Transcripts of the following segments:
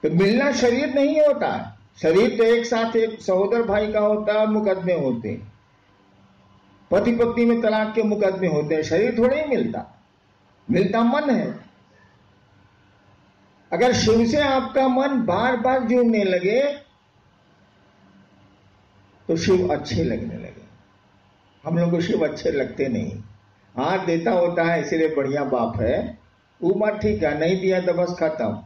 तो मिलना शरीर नहीं होता है, शरीर तो एक साथ एक सहोदर भाई का होता है, मुकदमे होते हैं, पति पत्नी में तलाक के मुकदमे होते हैं, शरीर थोड़े ही मिलता, मिलता मन है। अगर शिव से आपका मन बार बार जुड़ने लगे तो शिव अच्छे लगने लगे। हम लोग को शिव अच्छे लगते नहीं, हाथ देता होता है इसलिए बढ़िया बाप है, उम्र ठीक है, नहीं दिया तो बस खत्म।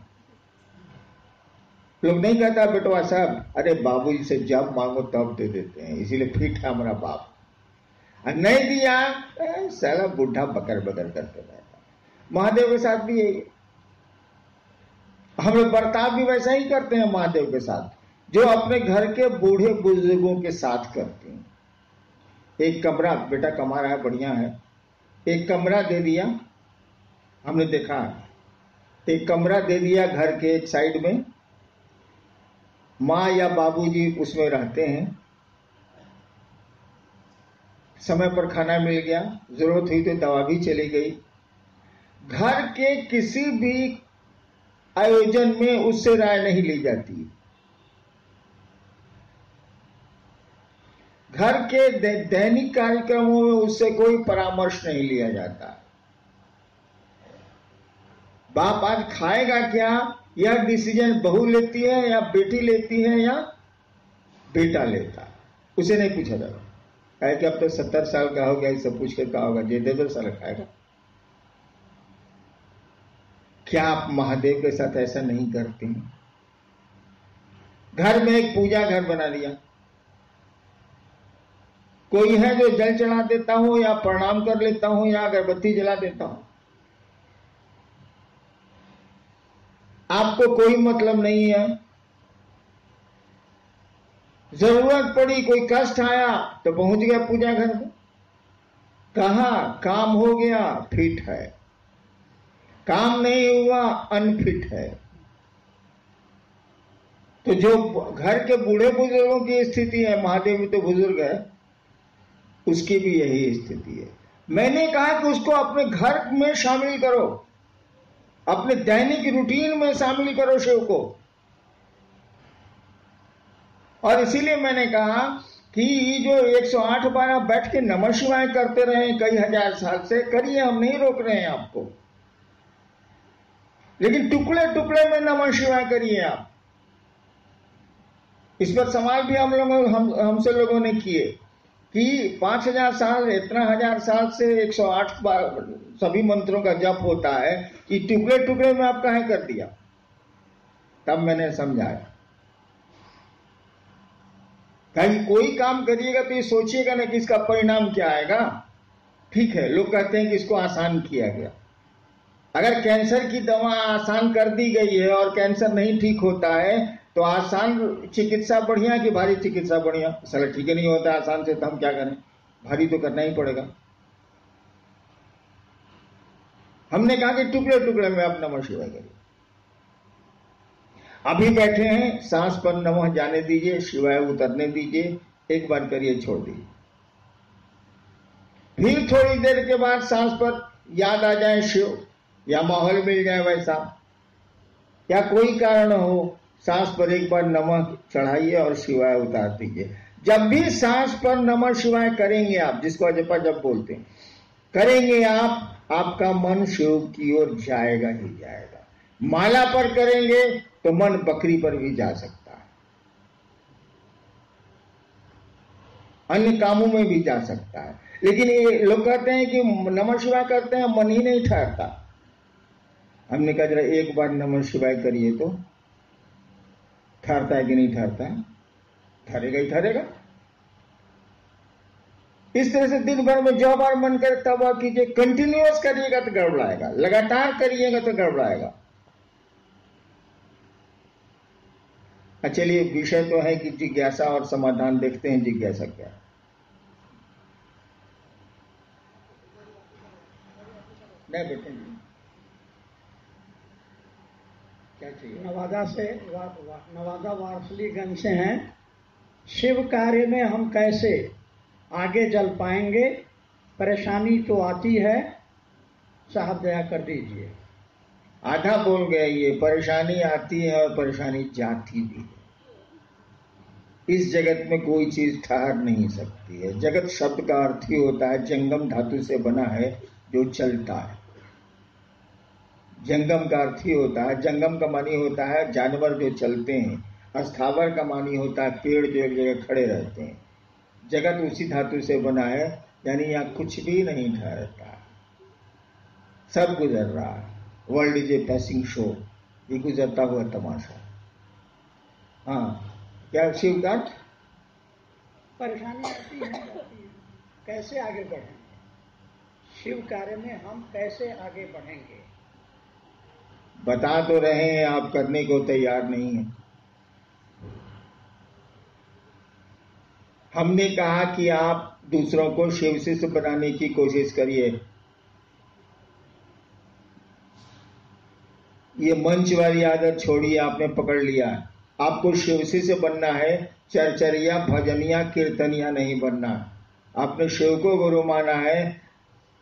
लोग नहीं कहता बेटवा साहब, अरे बाबूजी से जब मांगो तब दे देते हैं, इसीलिए फिट है हमारा बाप, और नहीं दिया साला बुढ़ा बकर बकर करते रहता। महादेव के साथ भी यही, हम लोग बर्ताव भी वैसा ही करते हैं महादेव के साथ, जो अपने घर के बूढ़े बुजुर्गों के साथ करते हैं। एक कमरा, बेटा कमा रहा है बढ़िया है, एक कमरा दे दिया, हमने देखा एक कमरा दे दिया घर के एक साइड में, माँ या बाबूजी उसमें रहते हैं, समय पर खाना मिल गया, जरूरत हुई तो दवा भी चली गई। घर के किसी भी आयोजन में उससे राय नहीं ली जाती, घर के दैनिक कार्यक्रमों में उससे कोई परामर्श नहीं लिया जाता। बाप आज खाएगा क्या, यह डिसीजन बहू लेती है या बेटी लेती है या बेटा लेता, उसे नहीं पूछा जाता है कि अब तो 70 साल का हो गया, इससे पूछ के क्या होगा, जे दे दो साल खाएगा। क्या आप महादेव के साथ ऐसा नहीं करते हैं? घर में एक पूजा घर बना दिया, कोई है जो जल चढ़ा देता हूं या प्रणाम कर लेता हूं या अगरबत्ती जला देता हूं, आपको कोई मतलब नहीं है। जरूरत पड़ी, कोई कष्ट आया तो पहुंच गया पूजा घर में, कहा काम हो गया फिट है, काम नहीं हुआ अनफिट है। तो जो घर के बूढ़े बुजुर्गों की स्थिति है, महादेव भी तो बुजुर्ग है, उसकी भी यही स्थिति है। मैंने कहा कि उसको अपने घर में शामिल करो, अपने दैनिक रूटीन में शामिल करो शिव को। और इसीलिए मैंने कहा कि जो 108 बार आप बैठ के नमः शिवाय करते रहे कई हजार साल से, करिए, हम नहीं रोक रहे हैं आपको, लेकिन टुकड़े टुकड़े में नमः शिवाय करिए आप। इस पर सवाल भी हमसे लोगों ने किए कि 5000 साल, इतना हजार साल से 108 बार सभी मंत्रों का जप होता है, कि टुकड़े टुकड़े में आप काहे कर दिया। तब मैंने समझाया, कहीं कोई काम करिएगा तो ये सोचिएगा ना कि इसका परिणाम क्या आएगा। ठीक है, लोग कहते हैं कि इसको आसान किया गया, अगर कैंसर की दवा आसान कर दी गई है और कैंसर नहीं ठीक होता है तो आसान चिकित्सा बढ़िया कि भारी चिकित्सा बढ़िया? साला ठीक ही नहीं होता आसान से, तो हम क्या करें, भारी तो करना ही पड़ेगा। हमने कहा कि टुकड़े टुकड़े में आप नमः शिवाय करिए। अभी बैठे हैं, सांस पर नमः जाने दीजिए, शिवाय उतरने दीजिए, एक बार करिए, छोड़ दीजिए। फिर थोड़ी देर के बाद सांस पर याद आ जाए शिव, या माहौल मिल जाए वैसा, या कोई कारण हो, सांस पर एक बार नमः चढ़ाइए और शिवाय उतार दीजिए। जब भी सांस पर नमः शिवाय करेंगे आप, जिसको अजपा जब बोलते हैं, करेंगे आप, आपका मन शिव की ओर जाएगा ही जाएगा। माला पर करेंगे तो मन बकरी पर भी जा सकता है, अन्य कामों में भी जा सकता है। लेकिन ये लोग कहते हैं कि नमः शिवाय करते हैं, मन ही नहीं ठहरता। हमने कहा जरा एक बार नमः शिवाय करिए तो ठहरता है कि नहीं ठहरता है? ठहरेगा ही ठहरेगा। इस तरह से दिन भर में जो बार मन करे तब आप कीजिए, कंटिन्यूअस करिएगा तो गड़बड़ाएगा, लगातार करिएगा तो गड़बड़ाएगा। चलिए, विषय तो है कि जिज्ञासा और समाधान, देखते हैं जिज्ञासा क्या। नहीं बेटे, क्या चाहिए? नवादा वारसलीगंज से हैं। शिव कार्य में हम कैसे आगे चल पाएंगे? परेशानी तो आती है, साहब दया कर दीजिए। आधा बोल गए, ये परेशानी आती है और परेशानी जाती भी है। इस जगत में कोई चीज ठहर नहीं सकती है। जगत शब्द का अर्थ ही होता है, जंगम धातु से बना है जो चलता है। जंगम का अर्थ ही होता है, जंगम का मानी होता है जानवर जो चलते हैं, अस्थावर का मानी होता है पेड़ जो एक जगह खड़े रहते हैं। जगत उसी धातु से बना है, यानी यहाँ कुछ भी नहीं ठहरता, सब गुजर रहा है। World is a passing show, ये गुजरता हुआ तमाशा। हाँ, क्या शिवकांत? परेशानी आती है, कैसे आगे बढ़ेंगे? शिव कार्य में हम कैसे आगे बढ़ेंगे? बता तो रहे हैं, आप करने को तैयार नहीं है। हमने कहा कि आप दूसरों को शिव शिष्य बनाने की कोशिश करिए। ये मंच वाली आदत छोड़िए, आपने पकड़ लिया। आपको शिव शिष्य बनना है, चरचरिया भजनिया कीर्तनिया नहीं बनना। आपने शिव को गुरु माना है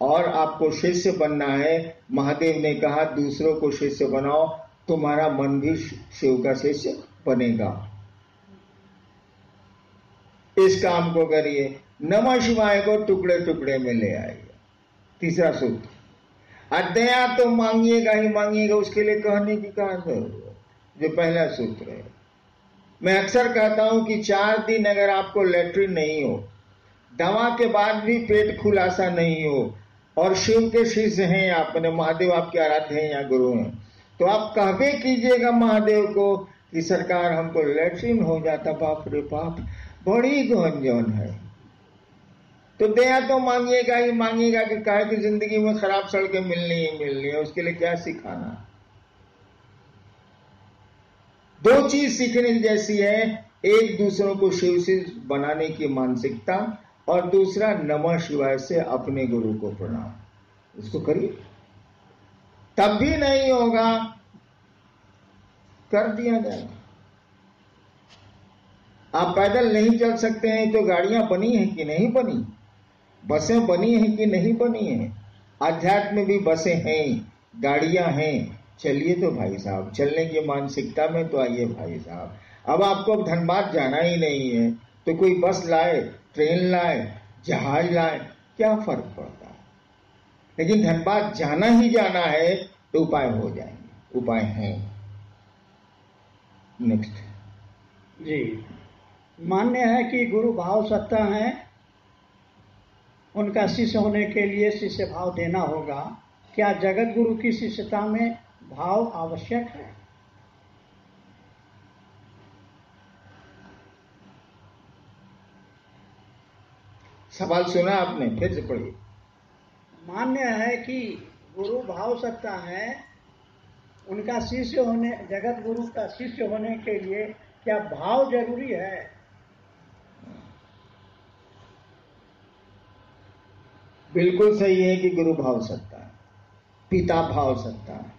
और आपको शिष्य बनना है। महादेव ने कहा दूसरों को शिष्य बनाओ, तुम्हारा मन भी शिव का शिष्य बनेगा। इस काम को करिए। नमः शिवाय को टुकड़े टुकड़े में ले आइए। तीसरा सूत्र, अदया तो मांगिएगा ही मांगिएगा, उसके लिए कहने की कहां जरूरत। जो पहला सूत्र है, मैं अक्सर कहता हूं कि 4 दिन अगर आपको लेटरिन नहीं हो, दवा के बाद भी पेट खुलासा नहीं हो, और शिव के शिष्य हैं आप, महादेव आपके आराध्य हैं या गुरु हैं, तो आप कहबे कीजिएगा महादेव को कि सरकार हमको लेटरिन हो जाता। बाप रे बाप, बड़ी गंजन है। तो दया तो मांगिएगा ही मांगिएगा कि काहे की जिंदगी में खराब सड़कें मिलनी ही मिलनी है, उसके लिए क्या सिखाना। 2 चीज सीखने जैसी है, एक दूसरों को शिव शिष्य बनाने की मानसिकता, और दूसरा नमः शिवाय से अपने गुरु को प्रणाम। इसको करिए, तब भी नहीं होगा कर दिया जाएगा। आप पैदल नहीं चल सकते हैं तो गाड़ियां बनी हैं कि नहीं बनी, बसें बनी हैं कि नहीं बनी हैं। अध्यात्म में भी बसें हैं, गाड़ियां हैं, चलिए तो भाई साहब, चलने की मानसिकता में तो आइए भाई साहब। अब आपको धनबाद जाना ही नहीं है तो कोई बस लाए, ट्रेन लाए, जहाज लाए, क्या फर्क पड़ता है। लेकिन धनबाद जाना ही जाना है तो उपाय हो जाएंगे, उपाय हैं। नेक्स्ट जी, मान्य है कि गुरु भाव सत्ता है, उनका शिष्य होने के लिए शिष्य भाव देना होगा। क्या जगत गुरु की शिष्यता में भाव आवश्यक है? सवाल सुना आपने, फिर से पढ़िए। मान्य है कि गुरु भाव सत्ता है, उनका शिष्य होने, जगत गुरु का शिष्य होने के लिए क्या भाव जरूरी है? बिल्कुल सही है कि गुरु भाव सत्ता है, पिता भाव सत्ता है,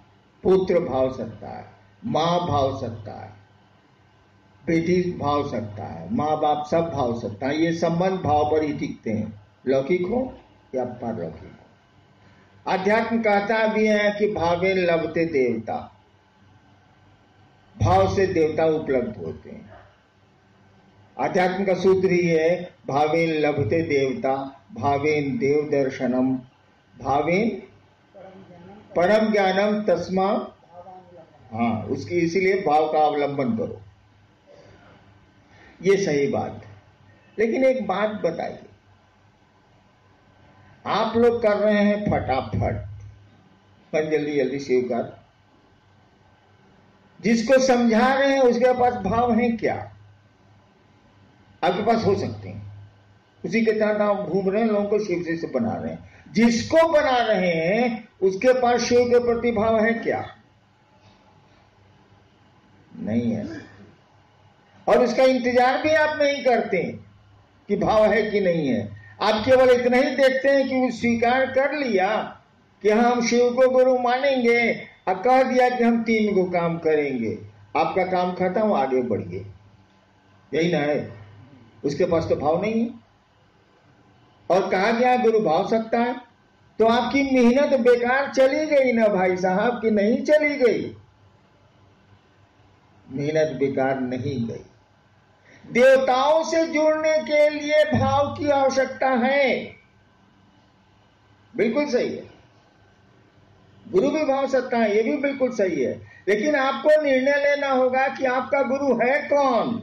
पुत्र भाव सत्ता है, माँ भाव सत्ता है, बेटी भाव सत्ता है, माँ बाप सब भाव सत्ता है। ये संबंध भाव पर ही टिकते हैं, लौकिक हो या पारलौकिक हो। अध्यात्म कहता भी है कि भावे लभते देवता, भाव से देवता उपलब्ध होते हैं। अध्यात्म का सूत्र ही है भावेन लभते देवता, भावेन देव दर्शनम, भावेन परम ज्ञानम तस्मा। हाँ, उसकी इसीलिए भाव का अवलंबन करो, ये सही बात है। लेकिन एक बात बताइए, आप लोग कर रहे हैं फटाफट, पर जल्दी जल्दी स्वीकार, जिसको समझा रहे हैं उसके पास भाव है क्या? आपके पास हो सकते हैं, उसी के तहत आप घूम रहे हैं, लोगों को शिव से बना रहे हैं। जिसको बना रहे हैं उसके पास शिव के प्रति भाव है क्या? नहीं है, और उसका इंतजार भी आप नहीं करते कि भाव है कि नहीं है। आप केवल इतना ही देखते हैं कि वो स्वीकार कर लिया कि हम शिव को गुरु मानेंगे, और कह दिया कि हम 3 को काम करेंगे, आपका काम खत्म, आगे बढ़िए, यही ना है। उसके पास तो भाव नहीं है। और कहा गया गुरु भाव सकता है, तो आपकी मेहनत बेकार चली गई ना भाई साहब, कि नहीं चली गई? मेहनत बेकार नहीं गई। देवताओं से जुड़ने के लिए भाव की आवश्यकता है, बिल्कुल सही है। गुरु भी भाव सत्ता है, ये भी बिल्कुल सही है। लेकिन आपको निर्णय लेना होगा कि आपका गुरु है कौन,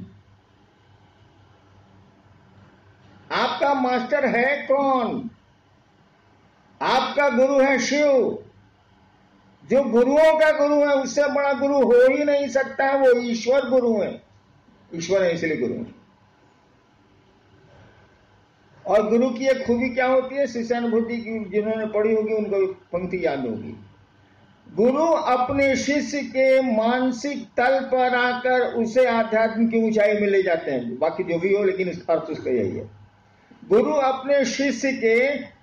आपका मास्टर है कौन। आपका गुरु है शिव। जो गुरुओं का गुरु है, उससे बड़ा गुरु हो ही नहीं सकता है, वो ईश्वर गुरु है। ईश्वर है इसलिए गुरु है। और गुरु की एक खूबी क्या होती है, शिष्यानुभूति की जिन्होंने पढ़ी होगी उनको पंक्ति याद होगी। गुरु अपने शिष्य के मानसिक तल पर आकर उसे आध्यात्म की ऊंचाई में ले जाते हैं। बाकी जो भी हो, लेकिन इसका अर्थ उसका यही है। गुरु अपने शिष्य के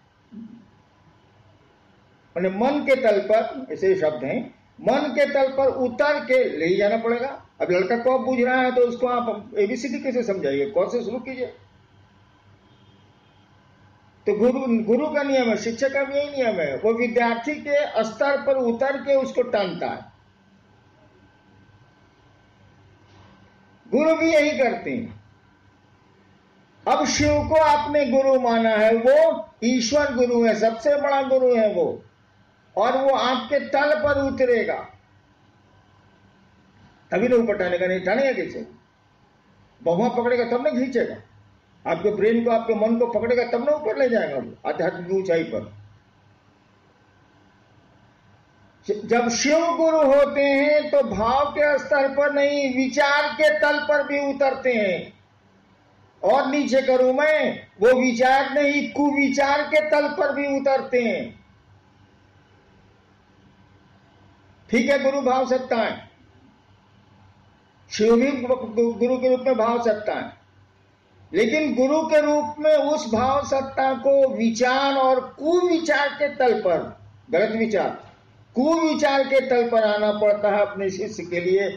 मन के तल पर, ऐसे शब्द हैं, मन के तल पर उतर के ले जाना पड़ेगा। अब लड़का को आप बुझ रहा है तो उसको आप एबीसीडी कैसे समझाइए, कौन से शुरू कीजिए। तो गुरु का नियम है, शिक्षक का भी यही नियम है, वो विद्यार्थी के स्तर पर उतर के उसको टानता है। गुरु भी यही करते हैं। अब शिव को आपने गुरु माना है, वो ईश्वर गुरु है, सबसे बड़ा गुरु है वो, और वो आपके तल पर उतरेगा तभी तो ऊपर टानेगा, नहीं टानेगा कैसे? बहुआ पकड़ेगा तब ना खींचेगा, आपके ब्रेन को, आपके मन को पकड़ेगा तब ना ऊपर ले जाएगा वो आध्यात्मिक की ऊंचाई पर। जब शिव गुरु होते हैं तो भाव के स्तर पर नहीं, विचार के तल पर भी उतरते हैं। और नीचे करूं मैं, वो विचार नहीं, कुविचार के तल पर भी उतरते हैं। ठीक है, गुरु भाव सत्ता है, शिव भी गुरु के रूप में भाव सत्ता है, लेकिन गुरु के रूप में उस भाव सत्ता को विचार और कुविचार के तल पर, गलत विचार, कुविचार के तल पर आना पड़ता है अपने शिष्य के लिए।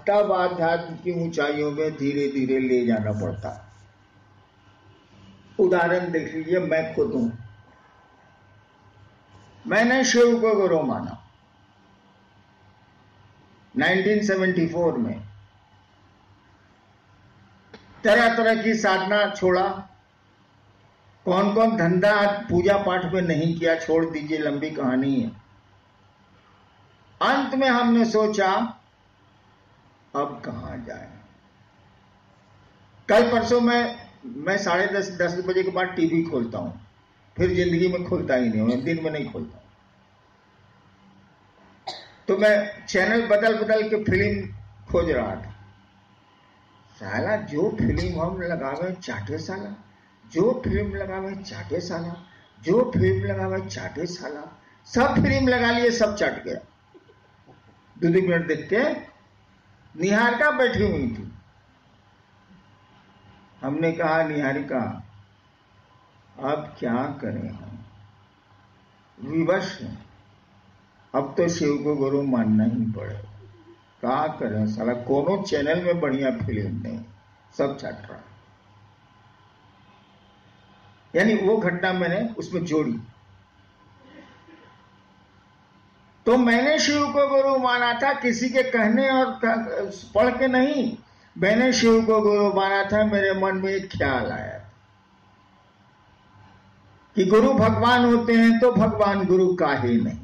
तब आध्यात्म की ऊंचाइयों में धीरे धीरे ले जाना पड़ता है। उदाहरण देख लीजिए, मैं खुद हूं, मैंने शिव को गुरु माना 1974 में। तरह तरह की साधना छोड़ा, कौन कौन धंधा पूजा पाठ में नहीं किया छोड़ दीजिए, लंबी कहानी है। अंत में हमने सोचा अब कहां जाए। कल परसों मैं 10:30 बजे के बाद टीवी खोलता हूं, फिर जिंदगी में खोलता ही नहीं हूं, दिन में नहीं खोलता। तो मैं चैनल बदल बदल के फिल्म खोज रहा था। साला जो फिल्म हम लगावे चाटे साला, जो फिल्म लगावे चाटे साला, जो फिल्म लगावे चाटे साला, सब फिल्म लगा लिए, सब चाट गया। 2 मिनट देख के निहारिका बैठी हुई थी। हमने कहा, निहारिका अब क्या करें, हम विवश हैं, अब तो शिव को गुरु मानना ही पड़ेगा। क्या करें साला, कोनो चैनल में बढ़िया फिल्म नहीं, सब छट रहा। यानी वो घटना मैंने उसमें जोड़ी। तो मैंने शिव को गुरु माना था, किसी के कहने और पढ़ के नहीं। मैंने शिव को गुरु माना था, मेरे मन में एक ख्याल आया कि गुरु भगवान होते हैं तो भगवान गुरु काहे नहीं।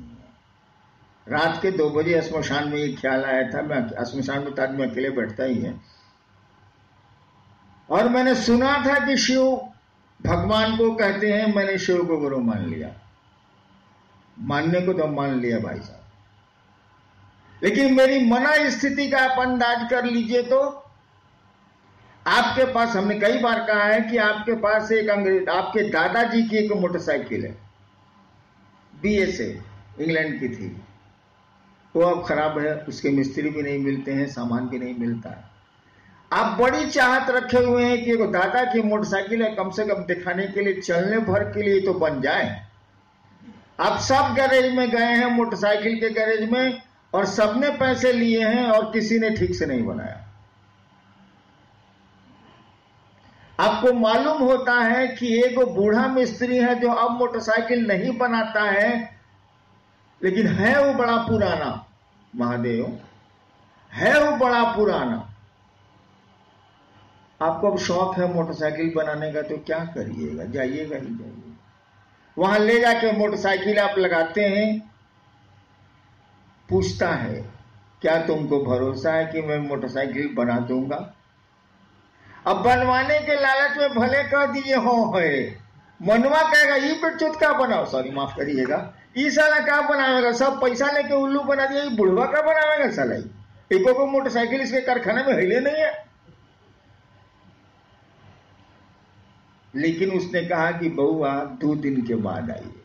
रात के 2 बजे श्मशान में एक ख्याल आया था। मैं श्मशान में तो आदमी अकेले बैठता ही है, और मैंने सुना था कि शिव भगवान को कहते हैं। मैंने शिव को गुरु मान लिया, मानने को तो मान लिया भाई साहब, लेकिन मेरी मना स्थिति का आप अंदाज कर लीजिए। तो आपके पास, हमने कई बार कहा है कि आपके पास एक अंग्रेज, आपके दादाजी की एक मोटरसाइकिल है, BS इंग्लैंड की थी, वो अब खराब है, उसके मिस्त्री भी नहीं मिलते हैं, सामान भी नहीं मिलता है। आप बड़ी चाहत रखे हुए हैं कि एक दादा की मोटरसाइकिल है, कम से कम दिखाने के लिए, चलने भर के लिए तो बन जाए। आप सब गैरेज में गए हैं, मोटरसाइकिल के गैरेज में, और सबने पैसे लिए हैं और किसी ने ठीक से नहीं बनाया। आपको मालूम होता है कि एक बूढ़ा मिस्त्री है जो अब मोटरसाइकिल नहीं बनाता है, लेकिन है वो बड़ा पुराना, महादेव है वो बड़ा पुराना। आपको अब शौक है मोटरसाइकिल बनाने का तो क्या करिएगा, जाइएगा ही जाइए। वहां ले जाके मोटरसाइकिल आप लगाते हैं, पूछता है क्या तुमको भरोसा है कि मैं मोटरसाइकिल बना दूंगा? अब बनवाने के लालच में भले कह दिए हो है, मनवा कहेगा ये पे चुटका बनाओ, सॉरी माफ करिएगा, ये साला क्या बनावेगा, सब पैसा लेके उल्लू बना दिया, ये बुढ़वा का बनावेगा साला। एको को मोटरसाइकिल इसके कारखाने में हिले नहीं है। लेकिन उसने कहा कि बउआ 2 दिन के बाद आइए।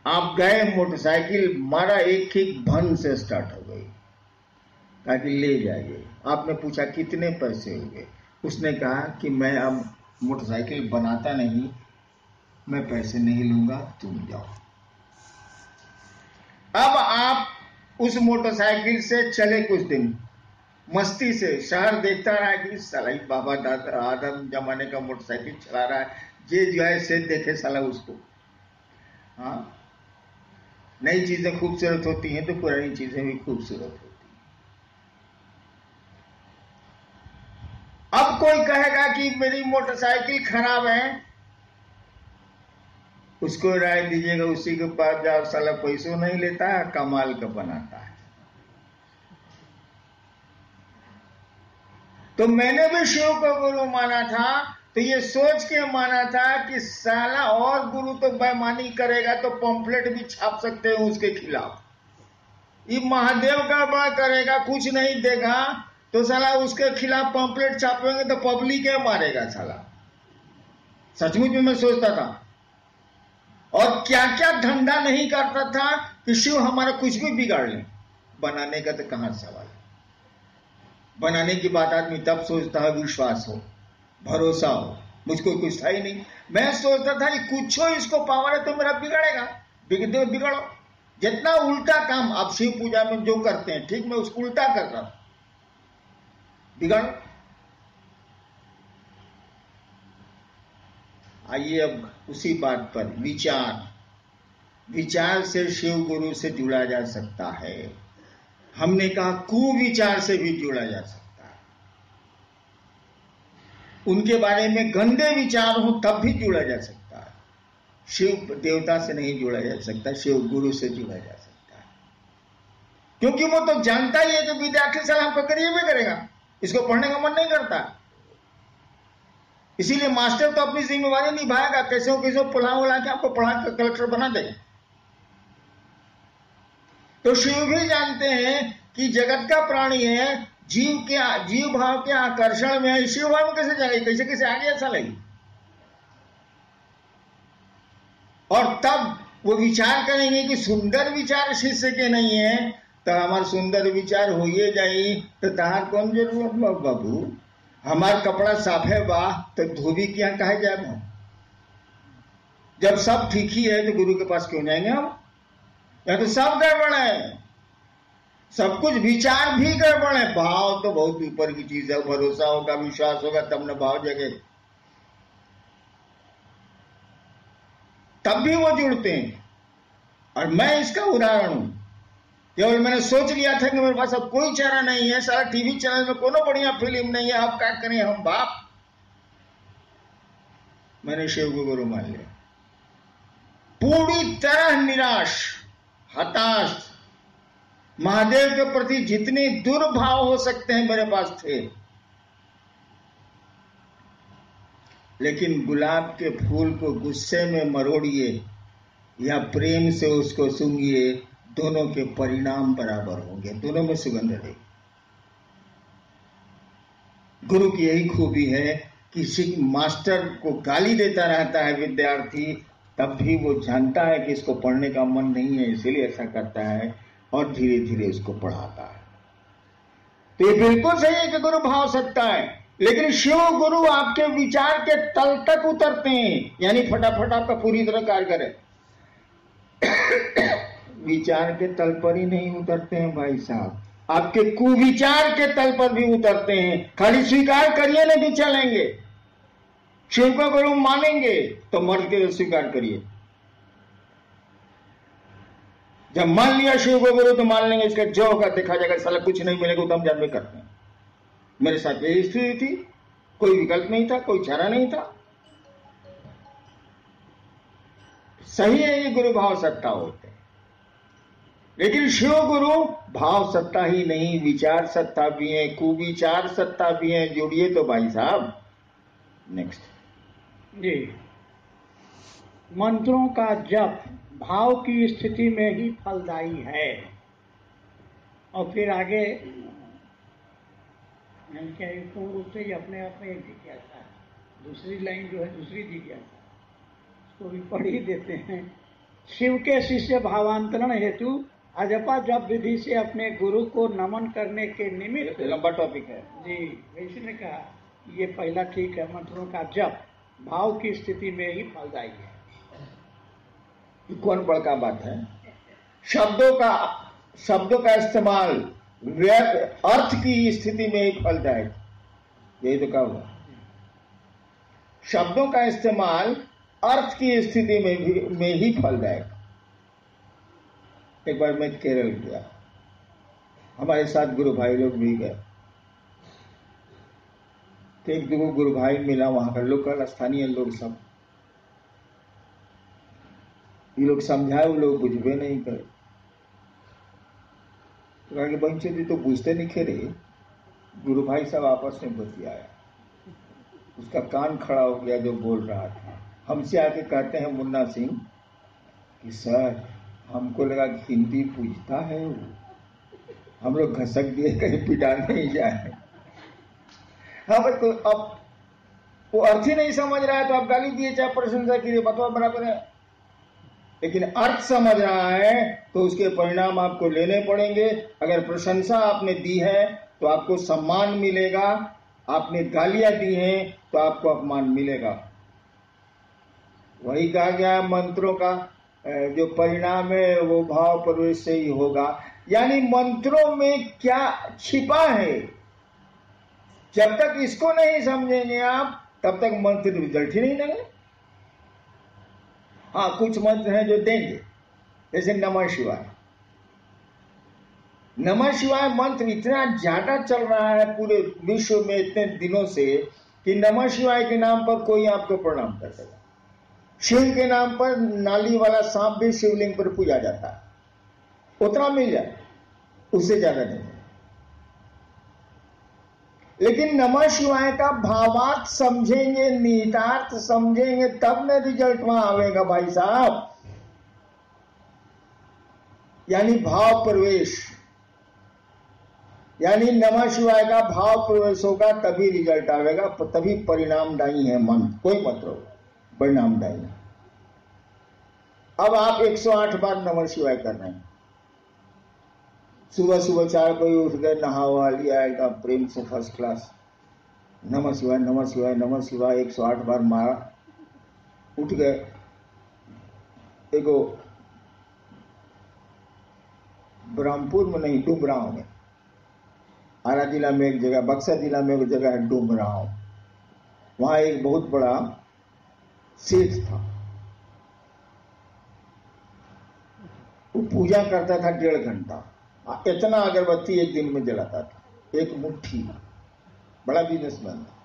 आप गए, मोटरसाइकिल मारा, एक किक भन से स्टार्ट हो गई। कहा कि ले जाइए। आपने पूछा कितने पैसे हुए? उसने कहा कि मैं अब मोटरसाइकिल बनाता नहीं, मैं पैसे नहीं लूंगा, तुम जाओ। अब आप उस मोटरसाइकिल से चले कुछ दिन, मस्ती से शहर देखता रहा कि साला बाबा दादा आदम जमाने का मोटरसाइकिल चला रहा है, जो है से देखे साला उसको। हाँ, नई चीजें खूबसूरत होती हैं तो पुरानी चीजें भी खूबसूरत होती हैं। अब कोई कहेगा कि मेरी मोटरसाइकिल खराब है, उसको राय दीजिएगा, उसी के पास जाओ, साला पैसों नहीं लेता है, कमाल का बनाता है। तो मैंने भी शिव को गुरु माना था, तो ये सोच के माना था कि साला और गुरु तो बेईमानी करेगा तो पंपलेट भी छाप सकते हैं उसके खिलाफ। ये महादेव का बड़ा करेगा, कुछ नहीं देगा तो साला उसके खिलाफ पंपलेट छापेंगे तो पब्लिक है मारेगा साला। सचमुच में मैं सोचता था, और क्या क्या धंधा नहीं करता था कि शिव हमारा कुछ भी बिगाड़ ले। बनाने का तो कहां सवाल, बनाने की बात आदमी तब सोचता है विश्वास हो, भरोसा हो। मुझको कुछ था ही नहीं, मैं सोचता था कि कुछ हो इसको पावर है तो मेरा बिगड़ेगा, बिगड़ो। जितना उल्टा काम आप शिव पूजा में जो करते हैं, ठीक मैं उसको उल्टा कर रहा हूं, बिगड़ो। आइए अब उसी बात पर, विचार से शिव गुरु से जुड़ा जा सकता है। हमने कहा कुविचार से भी जुड़ा जा सकता है। उनके बारे में गंदे विचार हो तब भी जुड़ा जा सकता है। शिव देवता से नहीं जुड़ा जा सकता, शिव गुरु से जुड़ा जा सकता है। क्योंकि वो तो जानता ही है कि विद्यार्थी साल हमको करिए भी करेगा, इसको पढ़ने का मन नहीं करता। इसीलिए मास्टर तो अपनी जिम्मेवारी निभाएगा, कैसे पढ़ा के आपको पढ़ा के कलेक्टर बना देगा। तो शिव भी जानते हैं कि जगत का प्राणी है, जीव भाव के आकर्षण में है, शिव भाव में कैसे जाएगी, कैसे आगे ऐसा लगी। और तब वो विचार करेंगे कि सुंदर विचार शिष्य के नहीं है, तो हमारे सुंदर विचार होइए जाई तो तहार कौन जरूरत बाबू, हमार कपड़ा साफे बा तो धोबी क्या कहे जाए। जब सब ठीक ही है तो गुरु के पास क्यों जाएंगे हम? या तो सब गड़बड़ है, सब कुछ विचार भी गड़बड़ है। भाव तो बहुत ऊपर की चीज है, भरोसा होगा, विश्वास होगा तब न भाव जगे, तब भी वो जुड़ते हैं। और मैं इसका उदाहरण हूं। केवल मैंने सोच लिया था कि मेरे पास अब कोई चारा नहीं है, सारा टीवी चैनल में कोनो बढ़िया फिल्म नहीं है, अब क्या करें हम बाप। मैंने शिव को गुरु मान लिया, पूरी तरह निराश, हताश। महादेव के प्रति जितने दुर्भाव हो सकते हैं मेरे पास थे, लेकिन गुलाब के फूल को गुस्से में मरोड़िए या प्रेम से उसको सूंघिए, दोनों के परिणाम बराबर होंगे, दोनों में सुगंध है। गुरु की यही खूबी है कि मास्टर को गाली देता रहता है विद्यार्थी, तब भी वो जानता है कि इसको पढ़ने का मन नहीं है, इसीलिए ऐसा करता है और धीरे धीरे उसको पढ़ाता है। तो ये बिल्कुल सही है कि गुरु भाव सकता है, लेकिन शिव गुरु आपके विचार के तल तक उतरते हैं, यानी फटाफट आपका पूरी तरह कार्य करे। विचार के तल पर ही नहीं उतरते हैं भाई साहब, आपके कुविचार के तल पर भी उतरते हैं। खाली स्वीकार करिए नहीं कि चलेंगे, शिव को गुरु मानेंगे तो मर्द के स्वीकार करिए। जब मान लिया शिव को गुरु तो मान लेंगे, इसका जो होगा देखा जाएगा, साला कुछ नहीं मिलेगा तो हम जानबे करते हैं। मेरे साथ यही स्थिति थी, कोई विकल्प नहीं था, कोई चारा नहीं था। सही है ये गुरु भाव सत्ता होते हैं, लेकिन शिव गुरु भाव सत्ता ही नहीं, विचार सत्ता भी है, कुविचार सत्ता भी है। जोड़िए तो भाई साहब। नेक्स्ट जी, मंत्रों का जप भाव की स्थिति में ही फलदायी है। और फिर आगे क्या पूर्ण रूप से ही अपने आप में जिज्ञासा है। दूसरी लाइन जो है दूसरी जिज्ञासा, उसको भी पढ़ ही देते हैं। शिव के शिष्य भावांतरण हेतु अजपा जप विधि से अपने गुरु को नमन करने के निमित्त, लंबा टॉपिक है जी, वैसे ने कहा ये पहला ठीक है, मंत्रों का जप भाव की स्थिति में ही फलदायी है। कौन बड़का बात है? शब्दों का इस्तेमाल अर्थ की स्थिति में ही फलदायक, यही तो कहा हुआ। शब्दों का इस्तेमाल अर्थ की स्थिति में ही फलदायक। एक बार मैं केरल गया, हमारे साथ गुरु भाई लोग भी गए, तो एक दो गुरु भाई मिला, वहां का लोकल स्थानीय लोग सब, ये लोग समझाए, वो लोग बुझबे नहीं करे। तो कहा कि बंचोदी तो बुझते नहीं खेरे। गुरु भाई सब आपस में बतियाया, उसका कान खड़ा हो गया जो बोल रहा था। हमसे आके कहते हैं मुन्ना सिंह कि सर हमको लगा कि हिंदी पूछता है वो, हम लोग घसक दिए कहीं पिटा नहीं जाए। हाँ भाई, तो अब वो अर्थ ही नहीं समझ रहा है तो आप गाली दिए चाहे प्रशंसा कीजिए, बतवा बराबर है। लेकिन अर्थ समझ रहा है तो उसके परिणाम आपको लेने पड़ेंगे। अगर प्रशंसा आपने दी है तो आपको सम्मान मिलेगा, आपने गालियां दी हैं तो आपको अपमान मिलेगा। वही कहा गया मंत्रों का जो परिणाम है वो भाव प्रवेश से ही होगा। यानी मंत्रों में क्या छिपा है, जब तक इसको नहीं समझेंगे आप तब तक मंत्र रिजल्ट ही नहीं देंगे। हाँ, कुछ मंत्र हैं जो देंगे, जैसे नमः शिवाय। नमः शिवाय मंत्र इतना ज्यादा चल रहा है पूरे विश्व में इतने दिनों से कि नमः शिवाय के नाम पर कोई आपको प्रणाम कर देगा। शिव के नाम पर नाली वाला सांप भी शिवलिंग पर पूजा जाता है, उतना मिल जाए, उससे ज्यादा नहीं। लेकिन नमः शिवाय का भावार्थ समझेंगे, निहितार्थ समझेंगे, तब न रिजल्ट वहां आवेगा भाई साहब। यानी भाव प्रवेश, यानी नमः शिवाय का भाव प्रवेश होगा तभी रिजल्ट आवेगा, तभी परिणामदायी है मंत्र, कोई मंत्र होगा परिणामदायी। अब आप 108 बार नमः शिवाय कर रहे हैं, सुबह सुबह 4 बजे उठ गए, नहावा लिया एकदम प्रेम से फर्स्ट क्लास, नमः शिवाय नमः शिवाय नमः शिवाय 108 बार मारा, उठ गए। एगो ब्रह्मपुर में नहीं, डुमराव में, आरा जिला में एक जगह, बक्सर जिला में एक जगह है डुमराव, वहां एक बहुत बड़ा सेठ था, वो पूजा करता था 1.5 घंटा, इतना अगरबत्ती एक दिन में जलाता था, एक मुट्ठी, बड़ा बिजनेसमैन था।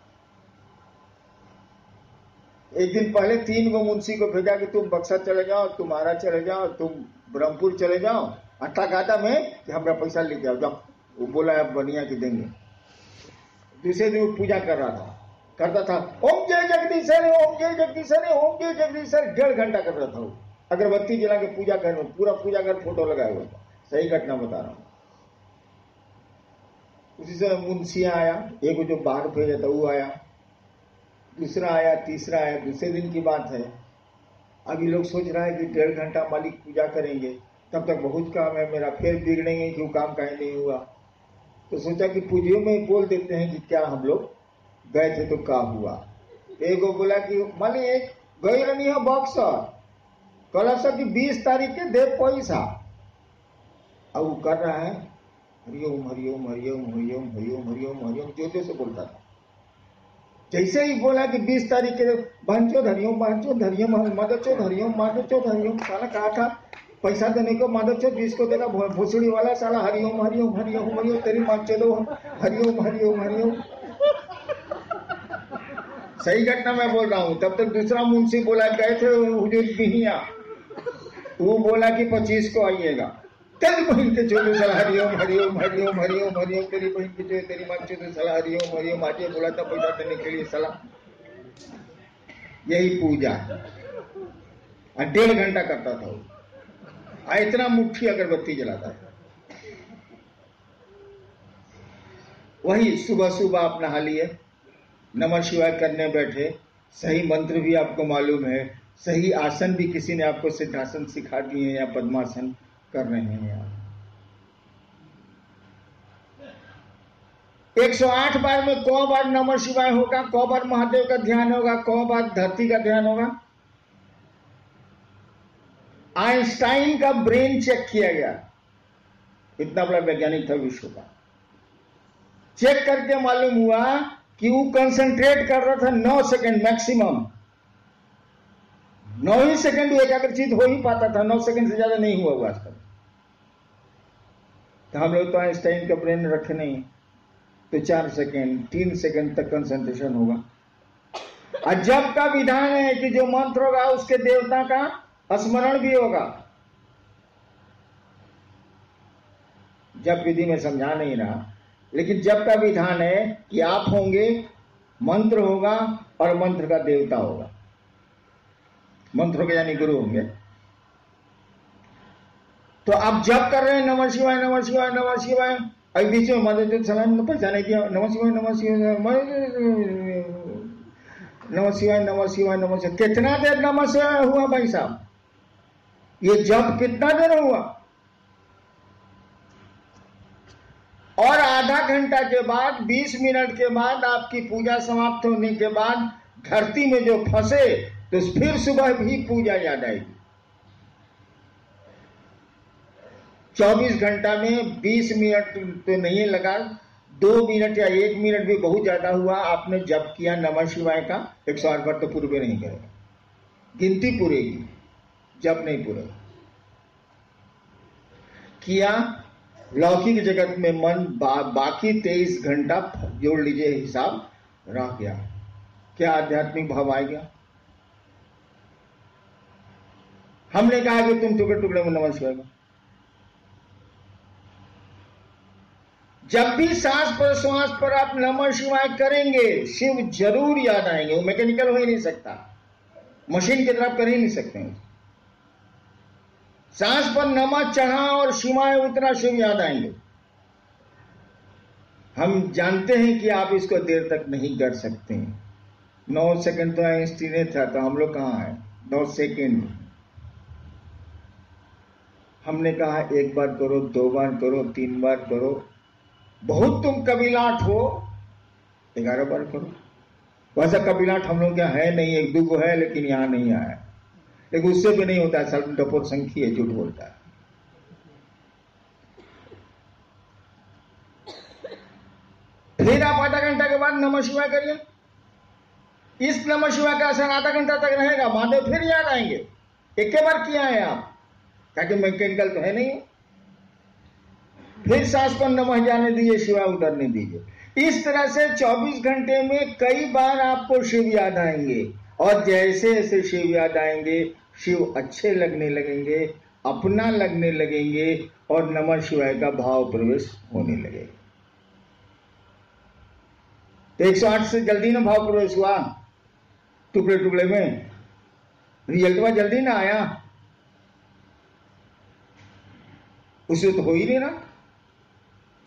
एक दिन पहले 3 गो मुंशी को भेजा कि तुम बक्सर चले जाओ, तुम आरा चले जाओ, तुम ब्रह्मपुर चले जाओ, अट्ठा गाता में कि हमारा पैसा लेके आओ, जाओ। वो बोला है बनिया की देंगे। दूसरे दिन वो पूजा कर रहा था, करता था ओम जय जगदीशर, ओम जय जगदीशर, ओम जय जगदीशर, 1.5 घंटा कर रहा था वो, अगरबत्ती जला के पूजा घर में, पूरा पूजा घर फोटो लगाया हुआ था। सही घटना बता रहा हूं। उसी समय मुंशिया आया, एक जो बाहर भेजा था वो आया, दूसरा आया, तीसरा आया। दूसरे दिन की बात है। अभी लोग सोच रहा है कि 1.5 घंटा मालिक पूजा करेंगे, तब तक बहुत काम है मेरा, फिर बिगड़ेंगे क्यों, काम कहीं नहीं हुआ। तो सोचा कि पूजियों में बोल देते हैं कि क्या हम लोग गए थे तो क्या हुआ। एक बोला कि मालिक गई रही हो बक्सर, कल सब की 20 तारीख के दे पैसा। अब वो कर रहा है हरिओम हरिओम हरिओम हरिओम हरिओम हरिओम हरिओम, जोर से बोलता था। जैसे ही बोला कि 20 तारीख के बांचो धरियों मदचो धरियों साला कहा था पैसा देने को माधव 20 को देगा भोसड़ी वाला साला हरिओम हरिओम हरिओम हरिओम तेरी मांचो दो हरिओम हरिओम हरिओम। सही घटना मैं बोल रहा हूं। तब तक दूसरा मुंशी बोला गए थे हुजूर बिहिया, वो बोला कि 25 को आइएगा। तेरी बहन के चोले साला हरिओम हरिओम हरिओम हरिओम हरिओम तेरी बहन के चोले तेरी मांचो दो साला हरिओम हरिओम। आज बोला था पैसा देने के लिए साला। यही पूजा 1.5 घंटा करता था वो। इतना मुट्ठी अगरबत्ती जलाता था। वही सुबह सुबह आप नहा लिए, नमः शिवाय करने बैठे, सही मंत्र भी आपको मालूम है, सही आसन भी किसी ने आपको सिद्धासन सिखा दिए हैं या पद्मासन कर रहे हैं आप। 108 बार में 100 बार नमः शिवाय होगा, 100 बार महादेव का ध्यान होगा, 100 बार धरती का ध्यान होगा। आइंस्टाइन का ब्रेन चेक किया गया, इतना बड़ा वैज्ञानिक था विश्व का। चेक करके मालूम हुआ कि वो कंसंट्रेट कर रहा था 9 सेकंड मैक्सिमम। 9 ही सेकंड एकाग्रचित हो ही पाता था, 9 सेकंड से ज्यादा नहीं हुआ आज तक। तो हम लोग तो आइंस्टाइन का ब्रेन रखे नहीं, तो 4 सेकंड 3 सेकंड तक कंसंट्रेशन होगा। और जब का विधान है कि जो मंत्र होगा उसके देवता का स्मरण भी होगा। जब विधि में समझा नहीं रहा, लेकिन जब का विधान है कि आप होंगे, मंत्र होगा और मंत्र का देवता होगा। मंत्रों के यानी गुरु होंगे। तो आप जब कर रहे हैं नमः शिवाय नमः शिवाय नमः शिवाय, अभी बीच में मदद सलाम पहचाने किया नमः शिवाय नमः शिवाय नमः शिवाय नमः शिवाय नमः शिवाय। कितना देर नमः शिवाय हुआ भाई साहब? ये जब कितना देर हुआ? और आधा घंटा के बाद 20 मिनट के बाद आपकी पूजा समाप्त होने के बाद धरती में जो फंसे तो फिर सुबह भी पूजा याद आएगी। 24 घंटा में 20 मिनट तो नहीं लगा, 2 मिनट या 1 मिनट भी बहुत ज्यादा हुआ। आपने जप किया नमः शिवाय का 108 बार, तो पूरे नहीं करेगा, गिनती पूरेगी, जप नहीं पूरेगा। किया लौकिक जगत में मन बाकी 23 घंटा जोड़ लीजिए हिसाब रह गया। क्या आध्यात्मिक भाव आ गया? हमने कहा कि तुम टुकड़े टुकड़े में नमः शिवाय। जब भी सांस प्रश्वास पर आप नमः शिवाय करेंगे, शिव जरूर याद आएंगे। वो मैकेनिकल हो ही नहीं सकता, मशीन की तरफ कर ही नहीं सकते। सांस पर नमः चढ़ा और शिवाय उतरा, शिव याद आएंगे। हम जानते हैं कि आप इसको देर तक नहीं कर सकते। 9 सेकंड तो आइंस्टीन था, तो हम लोग कहां है? 9 सेकंड। हमने कहा 1 बार करो, 2 बार करो, 3 बार करो। बहुत तुम कबीलाट हो, 11 बार करो। वैसा कबीलाट हम लोग क्या है नहीं, 1-2 को है, लेकिन यहां नहीं आया। लेकिन उससे भी नहीं होता, सब डपोर संख्य है, झूठ बोलता है। फिर आप आधा घंटा के बाद नमः शिवाय करिए। इस नमः शिवाय का असर आधा घंटा तक रहेगा, महादेव फिर याद आएंगे। एक बार किया है आप, ताकि मैकेनिकल तो है नहीं। फिर सांस पर नमः जाने दीजिए, शिवाय उतरने दीजिए। इस तरह से 24 घंटे में कई बार आपको शिव याद आएंगे, और जैसे जैसे शिव याद आएंगे, शिव अच्छे लगने लगेंगे, अपना लगने लगेंगे, और नमः शिवाय का भाव प्रवेश होने लगेगा। तो 108 से जल्दी ना भाव प्रवेश हुआ, टुकड़े टुकड़े में रिजल्ट जल्दी ना आया, उसे तो हो ही नहीं ना।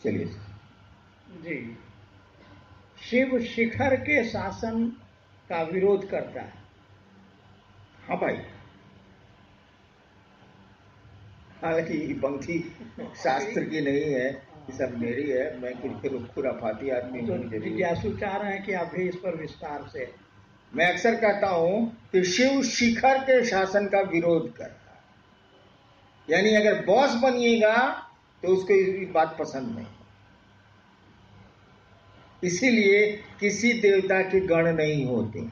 चलिए जी, शिव शिखर के शासन का विरोध करता है। हाँ भाई, हालांकि ये पंक्ति शास्त्र की नहीं है, ये सब मेरी है। मैं खुराफाती आदमी हूँ। जिज्ञासु चाह रहे हैं कि आप भी इस पर विस्तार से। मैं अक्सर कहता हूं कि शिव शिखर के शासन का विरोध करता है, यानी अगर बॉस बनिएगा तो उसको ये बात पसंद नहीं। इसीलिए किसी देवता के गण नहीं होते।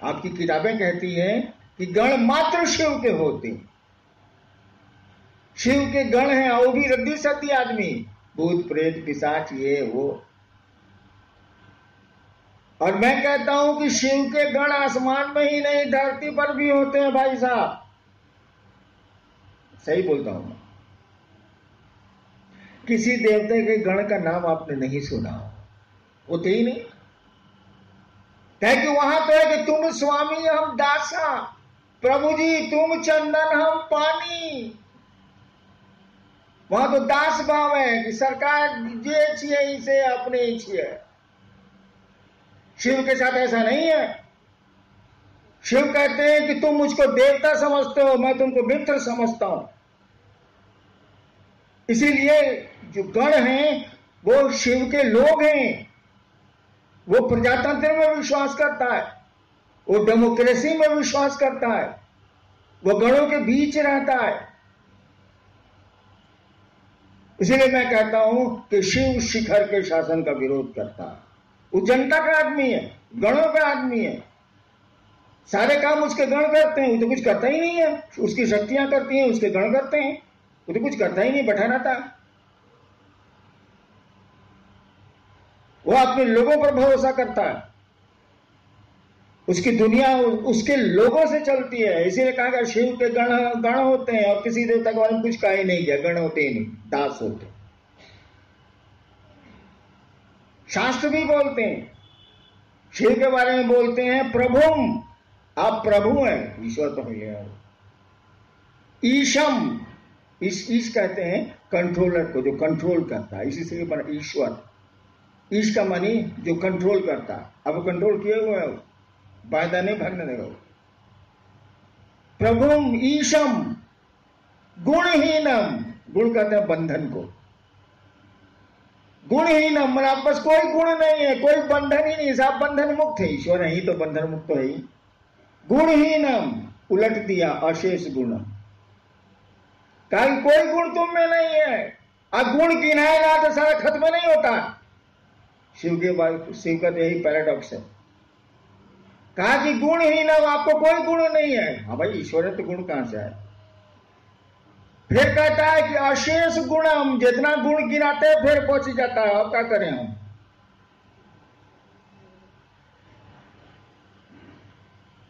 आपकी किताबें कहती हैं कि गण मात्र शिव के होते हैं। शिव के गण हैं, वो भी रद्दी सद्दी आदमी, भूत प्रेत पिशाच ये वो। और मैं कहता हूं कि शिव के गण आसमान में ही नहीं, धरती पर भी होते हैं भाई साहब। सही बोलता हूं मैं। किसी देवता के गण का नाम आपने नहीं सुना, होते ही नहीं। क्या कि वहां तो है कि तुम स्वामी हम दासा, प्रभु जी तुम चंदन हम पानी। वहां तो दास भाव है कि सरकार जे छिए इसे अपने ही छिए। शिव के साथ ऐसा नहीं है। शिव कहते हैं कि तुम मुझको देवता समझते हो, मैं तुमको मित्र समझता हूं। इसीलिए जो गण हैं वो शिव के लोग हैं। वो प्रजातंत्र में विश्वास करता है, वो डेमोक्रेसी में विश्वास करता है, वो गणों के बीच रहता है। इसलिए मैं कहता हूं कि शिव शिखर के शासन का विरोध करता है। वो जनता का आदमी है, गणों का आदमी है। सारे काम उसके गण करते हैं, वो तो कुछ करता ही नहीं है। उसकी शक्तियां करती हैं, उसके गण करते हैं, वो तो कुछ करता ही नहीं, बैठा रहता। वो अपने लोगों पर भरोसा करता है। उसकी दुनिया उसके लोगों से चलती है। इसीलिए कहा गया शिव के गण होते हैं, और किसी देवता के बारे में कुछ कहा ही नहीं गया। गण होते ही नहीं, दास होते। शास्त्र भी बोलते हैं, शिव के बारे में बोलते हैं प्रभुम, आप प्रभु हैं। ईश्वर तो है। ईशम, ईश कहते हैं कंट्रोलर को, जो कंट्रोल करता है, इसी से बना ईश्वर। ईश का मानी जो कंट्रोल करता है। अब कंट्रोल किए हुए है, वायदा नहीं भागने देगा। प्रभुम ईशम गुणहीनम, गुण कहते हैं बंधन को। गुणहीनम मतलब आपके पास कोई गुण नहीं है, कोई बंधन ही नहीं, सब बंधन मुक्त है। ईश्वर है ही तो बंधन मुक्त है ही। गुणहीनम उलट दिया अशेष गुण, कहीं कोई गुण तुम में नहीं है। अब गुण गिनाएगा तो सारा खत्म नहीं होता। शिव का तो यही पैराडॉक्स है। कहा कि गुणहीनम, आपको कोई गुण नहीं है। हाँ भाई, ईश्वर है तो गुण कहां से आए। फिर कहता है कि अशेष गुणम, जितना गुण गिनाते हैं फिर पहुंच जाता है। अब क्या करें हम।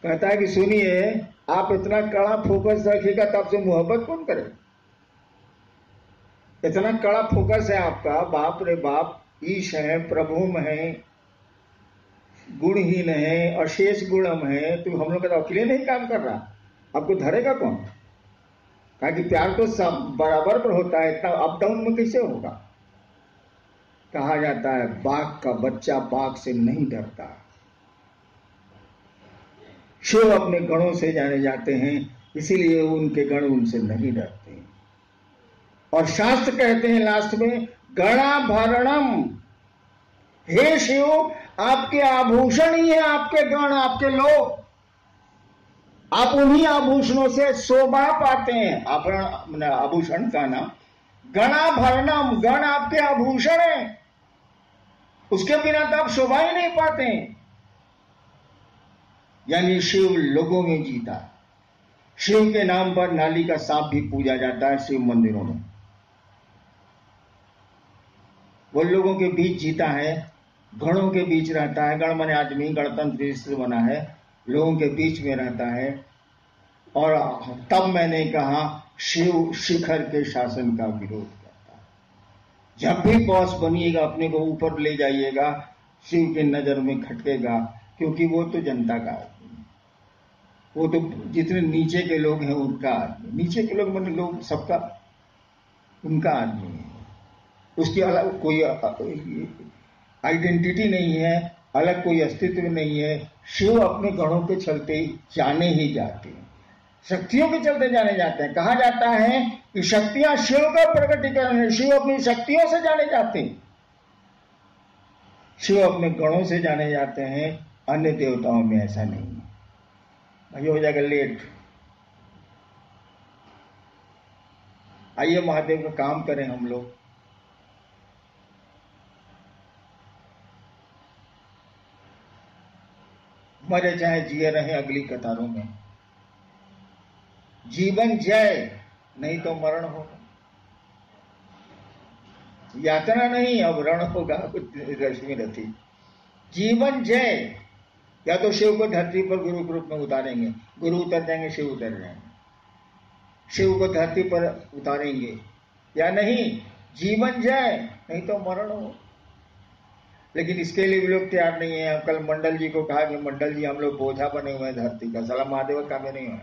कहता है कि सुनिए, आप इतना कड़ा फोकस रखिएगा तब से मोहब्बत कौन करे। इतना कड़ा फोकस है आपका, बाप रे बाप। ईश है, प्रभुम है, गुणहीन है, अशेष गुणम है, तो हम लोग का तो अकेले नहीं काम कर रहा, आपको धरेगा कौन। कहा कि प्यार तो सब बराबर पर होता है, इतना अप डाउन में कैसे होगा। कहा जाता है बाघ का बच्चा बाघ से नहीं डरता। शिव अपने गणों से जाने जाते हैं, इसीलिए उनके गण उनसे नहीं डरते। और शास्त्र कहते हैं लास्ट में, गणाभरणम, हे शिव आपके आभूषण ही है आपके गण, आपके लोग। आप उन्हीं आभूषणों से शोभा पाते हैं। आभूषण का नाम गणाभरणम, गण आपके आभूषण है, उसके बिना तो आप शोभा ही नहीं पाते हैं। यानी शिव लोगों में जीता। शिव के नाम पर नाली का सांप भी पूजा जाता है शिव मंदिरों में। वो लोगों के बीच जीता है, गणों के बीच रहता है। गण माने आदमी, गणतंत्र से बना है, लोगों के बीच में रहता है। और तब मैंने कहा शिव शिखर के शासन का विरोध करता है। जब भी बॉस बनिएगा अपने को ऊपर ले जाइएगा, शिव के नजर में खटकेगा, क्योंकि वो तो जनता का आदमी है। वो तो जितने नीचे के लोग हैं उनका आदमी, नीचे के लोग मतलब लोग सबका उनका आदमी है। उसकी अलग कोई आइडेंटिटी नहीं है, अलग कोई अस्तित्व नहीं है। शिव अपने गणों के चलते जाने ही जाते हैं, शक्तियों के चलते जाने जाते हैं। कहा जाता है कि शक्तियां शिव का प्रकटीकरण है, शिव अपनी शक्तियों से जाने जाते हैं। शिव अपने गणों से जाने जाते हैं, अन्य देवताओं में ऐसा नहीं है। भाई हो जाएगा लेट। आइए महादेव का काम करें हम लोग। मरे चाहे जिए रहे अगली कतारों में। जीवन जय, नहीं तो मरण होगा। यातना नहीं, अब रण होगा। रश्मि रथी, जीवन जय। या तो शिव को धरती पर गुरु के रूप में उतारेंगे, गुरु उतर जाएंगे, शिव उतर जाएंगे, शिव को धरती पर उतारेंगे, या नहीं जीवन जय, नहीं तो मरण हो। लेकिन इसके लिए भी लोग तैयार नहीं है। कल मंडल जी को कहा कि मंडल जी हम लोग बोझा बने हुए हैं धरती का। साला महादेव का काम नहीं हुआ।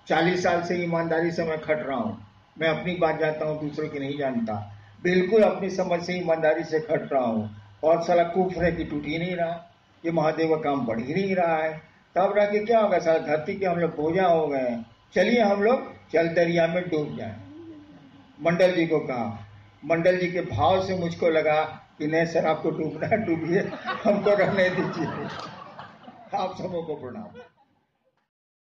40 साल से ईमानदारी से मैं खट रहा हूं। मैं अपनी बात जानता हूं, दूसरों की नहीं जानता। बिल्कुल अपनी समझ से ईमानदारी से खट रहा हूं। और साला कुफ्र है कि टूट ही नहीं रहा, ये महादेव का काम बढ़ ही नहीं रहा है। तब रह के क्या होगा? साला धरती के हम लोग बोझा हो गए। चलिए हम लोग जल दरिया में डूब जाए। मंडल जी को कहा। मंडल जी के भाव से मुझको लगा कि नहीं सर, आपको डूबना है डूबिए, हमको रहने दीजिए। आप सबों को प्रणाम।